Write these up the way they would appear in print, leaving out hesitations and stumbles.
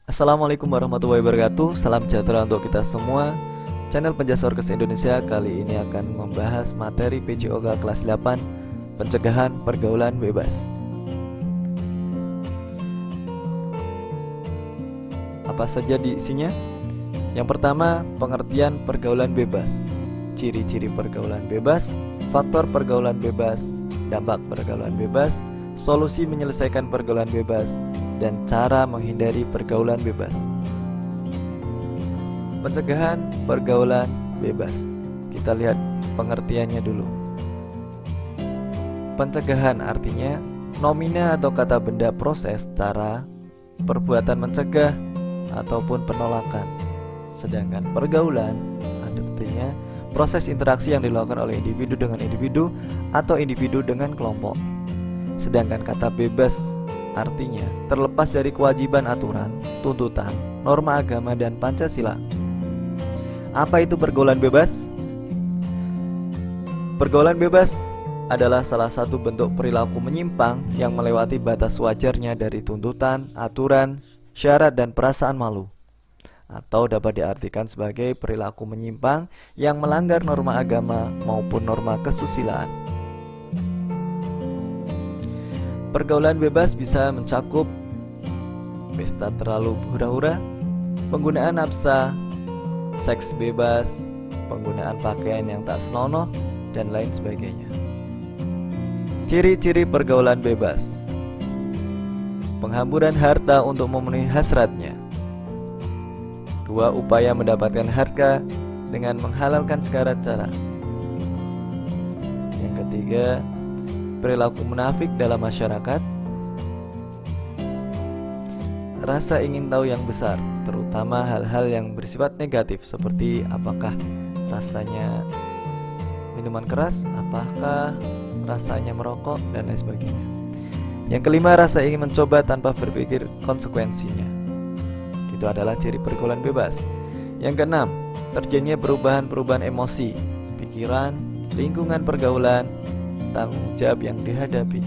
Assalamualaikum warahmatullahi wabarakatuh. Salam sejahtera untuk kita semua. Channel Penjasa Orkes Indonesia kali ini akan membahas materi PJOK kelas 8, pencegahan pergaulan bebas. Apa saja isinya? Yang pertama, pengertian pergaulan bebas, ciri-ciri pergaulan bebas, faktor pergaulan bebas, dampak pergaulan bebas, solusi menyelesaikan pergaulan bebas, dan cara menghindari pergaulan bebas. Pencegahan pergaulan bebas. Kita lihat pengertiannya dulu. Pencegahan artinya nomina atau kata benda, proses, cara, perbuatan mencegah ataupun penolakan. Sedangkan pergaulan artinya proses interaksi yang dilakukan oleh individu dengan individu atau individu dengan kelompok. Sedangkan kata bebas artinya terlepas dari kewajiban aturan, tuntutan, norma agama, dan Pancasila. Apa itu pergaulan bebas? Pergaulan bebas adalah salah satu bentuk perilaku menyimpang yang melewati batas wajarnya dari tuntutan, aturan, syarat, dan perasaan malu. Atau dapat diartikan sebagai perilaku menyimpang yang melanggar norma agama maupun norma kesusilaan. Pergaulan bebas bisa mencakup pesta terlalu hura-hura, penggunaan nafsa, seks bebas, penggunaan pakaian yang tak senonoh, dan lain sebagainya. Ciri-ciri pergaulan bebas: penghamburan harta untuk memenuhi hasratnya. 2. Upaya mendapatkan harta dengan menghalalkan segala cara. Yang ketiga, perilaku munafik dalam masyarakat. Rasa ingin tahu yang besar, terutama hal-hal yang bersifat negatif seperti apakah rasanya minuman keras, apakah rasanya merokok, dan lain sebagainya. Yang kelima, rasa ingin mencoba tanpa berpikir konsekuensinya. Itu adalah ciri pergaulan bebas. Yang keenam, terjadinya perubahan-perubahan emosi, pikiran, lingkungan pergaulan, tanggung jawab yang dihadapi.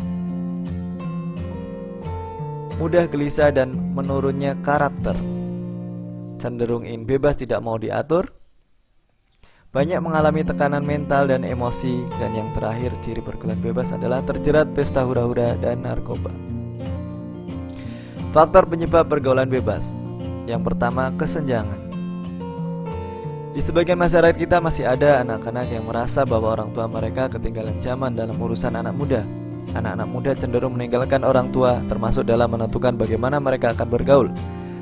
Mudah gelisah dan menurunnya karakter, cenderung ingin bebas, tidak mau diatur, banyak mengalami tekanan mental dan emosi. Dan yang terakhir, ciri pergaulan bebas adalah terjerat pesta hura-hura dan narkoba. Faktor penyebab pergaulan bebas. Yang pertama, kesenjangan. Di sebagian masyarakat kita masih ada anak-anak yang merasa bahwa orang tua mereka ketinggalan zaman dalam urusan anak muda. Anak-anak muda cenderung meninggalkan orang tua, termasuk dalam menentukan bagaimana mereka akan bergaul.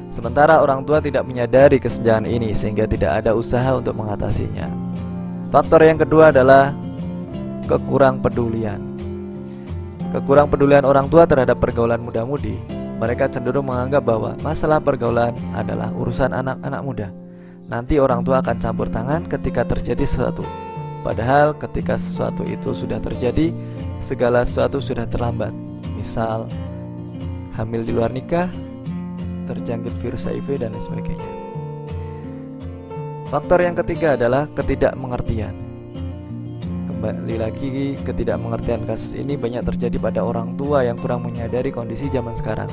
Sementara orang tua tidak menyadari kesenjangan ini sehingga tidak ada usaha untuk mengatasinya. Faktor yang kedua adalah kekurang pedulian. Kekurang pedulian orang tua terhadap pergaulan muda-mudi. Mereka cenderung menganggap bahwa masalah pergaulan adalah urusan anak-anak muda. Nanti orang tua akan campur tangan ketika terjadi sesuatu. Padahal ketika sesuatu itu sudah terjadi, segala sesuatu sudah terlambat. Misal, hamil di luar nikah, terjangkit virus HIV, dan lain sebagainya. Faktor yang ketiga adalah ketidakmengertian. Kembali lagi, ketidakmengertian kasus ini banyak terjadi pada orang tua yang kurang menyadari kondisi zaman sekarang.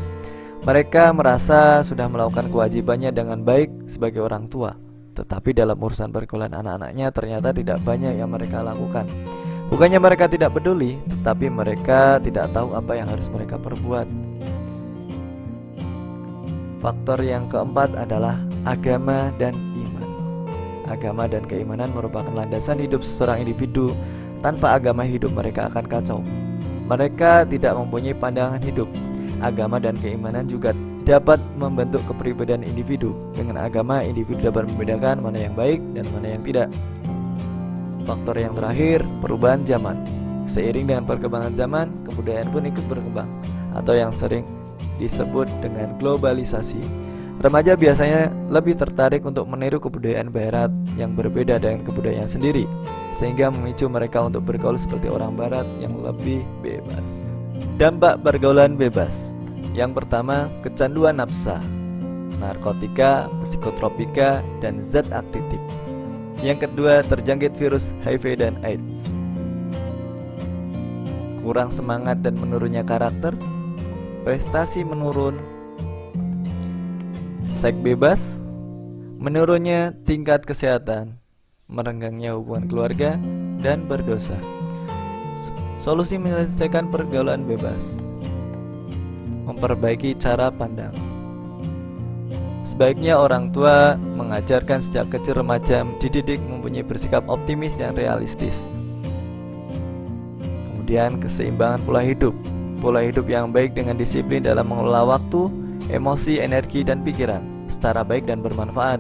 Mereka merasa sudah melakukan kewajibannya dengan baik sebagai orang tua, tetapi dalam urusan pergaulan anak-anaknya ternyata tidak banyak yang mereka lakukan. Bukannya mereka tidak peduli, tetapi mereka tidak tahu apa yang harus mereka perbuat. Faktor yang keempat adalah agama dan iman. Agama dan keimanan merupakan landasan hidup seseorang individu. Tanpa agama, hidup mereka akan kacau. Mereka tidak mempunyai pandangan hidup. Agama dan keimanan juga dapat membentuk kepribadian individu. Dengan agama, individu dapat membedakan mana yang baik dan mana yang tidak. Faktor yang terakhir, perubahan zaman. Seiring dengan perkembangan zaman, kebudayaan pun ikut berkembang, atau yang sering disebut dengan globalisasi. Remaja biasanya lebih tertarik untuk meniru kebudayaan barat yang berbeda dengan kebudayaan sendiri, sehingga memicu mereka untuk bergaul seperti orang barat yang lebih bebas. Dampak pergaulan bebas. Yang pertama, kecanduan nafsa, narkotika, psikotropika, dan zat aktif. Yang kedua, terjangkit virus HIV dan AIDS. Kurang semangat dan menurunnya karakter, prestasi menurun, Seks bebas, menurunnya tingkat kesehatan, merenggangnya hubungan keluarga, dan berdosa. Solusi menyelesaikan pergaulan bebas: memperbaiki cara pandang. Sebaiknya orang tua mengajarkan sejak kecil remaja dididik mempunyai bersikap optimis dan realistis. Kemudian keseimbangan pola hidup. Pola hidup yang baik dengan disiplin dalam mengelola waktu, emosi, energi, dan pikiran secara baik dan bermanfaat.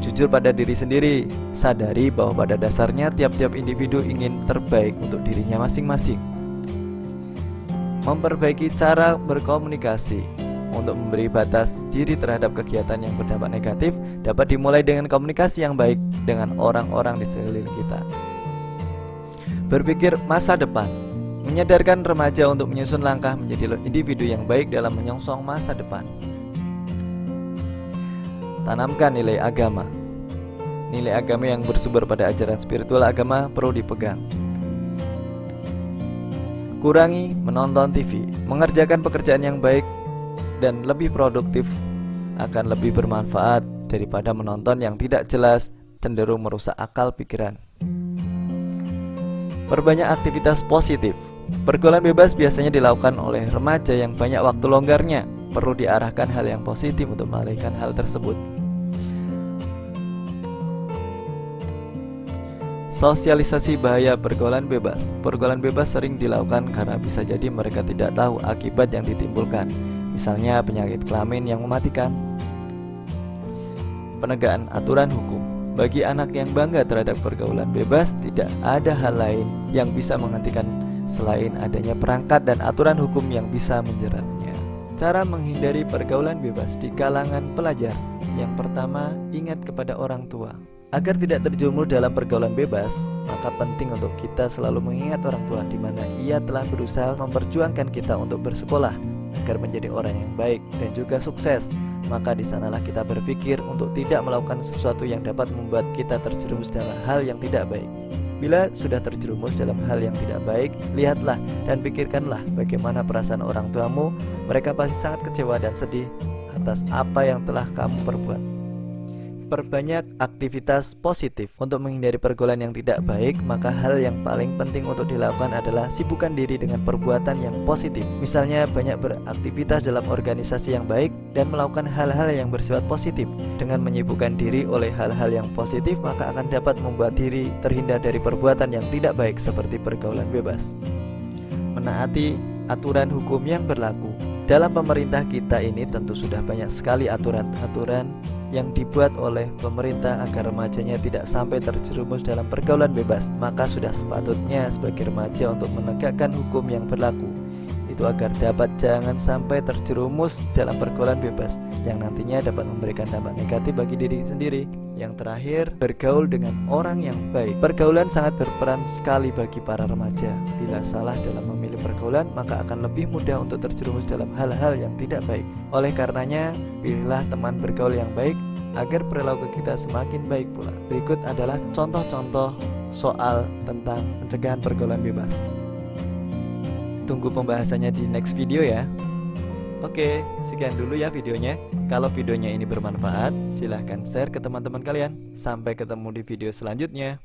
Jujur pada diri sendiri, sadari bahwa pada dasarnya tiap-tiap individu ingin terbaik untuk dirinya masing-masing. Memperbaiki cara berkomunikasi. Untuk memberi batas diri terhadap kegiatan yang berdampak negatif dapat dimulai dengan komunikasi yang baik dengan orang-orang di sekeliling kita. Berpikir masa depan, menyadarkan remaja untuk menyusun langkah menjadi individu yang baik dalam menyongsong masa depan. Tanamkan nilai agama. Nilai agama yang bersumber pada ajaran spiritual agama perlu dipegang. Kurangi menonton TV. Mengerjakan pekerjaan yang baik dan lebih produktif akan lebih bermanfaat daripada menonton yang tidak jelas, cenderung merusak akal pikiran. Perbanyak aktivitas positif. Pergaulan bebas biasanya dilakukan oleh remaja yang banyak waktu longgarnya. Perlu diarahkan hal yang positif untuk mengalihkan hal tersebut. Sosialisasi bahaya pergaulan bebas. Pergaulan bebas sering dilakukan karena bisa jadi mereka tidak tahu akibat yang ditimbulkan. Misalnya penyakit kelamin yang mematikan. Penegakan aturan hukum. Bagi anak yang bangga terhadap pergaulan bebas, tidak ada hal lain yang bisa menghentikan selain adanya perangkat dan aturan hukum yang bisa menjeratnya. Cara menghindari pergaulan bebas di kalangan pelajar. Yang pertama, ingat kepada orang tua. Agar tidak terjerumus dalam pergaulan bebas, maka penting untuk kita selalu mengingat orang tua di mana ia telah berusaha memperjuangkan kita untuk bersekolah agar menjadi orang yang baik dan juga sukses. Maka di sanalah kita berpikir untuk tidak melakukan sesuatu yang dapat membuat kita terjerumus dalam hal yang tidak baik. Bila sudah terjerumus dalam hal yang tidak baik, lihatlah dan pikirkanlah bagaimana perasaan orang tuamu. Mereka pasti sangat kecewa dan sedih atas apa yang telah kamu perbuat. Perbanyak aktivitas positif. Untuk menghindari pergaulan yang tidak baik, maka hal yang paling penting untuk dilakukan adalah sibukkan diri dengan perbuatan yang positif. Misalnya banyak beraktivitas dalam organisasi yang baik dan melakukan hal-hal yang bersifat positif. Dengan menyibukkan diri oleh hal-hal yang positif, maka akan dapat membuat diri terhindar dari perbuatan yang tidak baik seperti pergaulan bebas. Menaati aturan hukum yang berlaku. Dalam pemerintah kita ini tentu sudah banyak sekali aturan-aturan yang dibuat oleh pemerintah agar remajanya tidak sampai terjerumus dalam pergaulan bebas. Maka sudah sepatutnya sebagai remaja untuk menegakkan hukum yang berlaku, itu agar dapat jangan sampai terjerumus dalam pergaulan bebas yang nantinya dapat memberikan dampak negatif bagi diri sendiri. Yang terakhir, bergaul dengan orang yang baik. Pergaulan sangat berperan sekali bagi para remaja. Bila salah dalam memilih pergaulan, maka akan lebih mudah untuk terjerumus dalam hal-hal yang tidak baik. Oleh karenanya, pilihlah teman bergaul yang baik agar perilaku kita semakin baik pula. Berikut adalah contoh-contoh soal tentang pencegahan pergaulan bebas. Tunggu pembahasannya di next video ya. Oke, sekian dulu ya videonya. Kalau videonya ini bermanfaat, silahkan share ke teman-teman kalian. Sampai ketemu di video selanjutnya.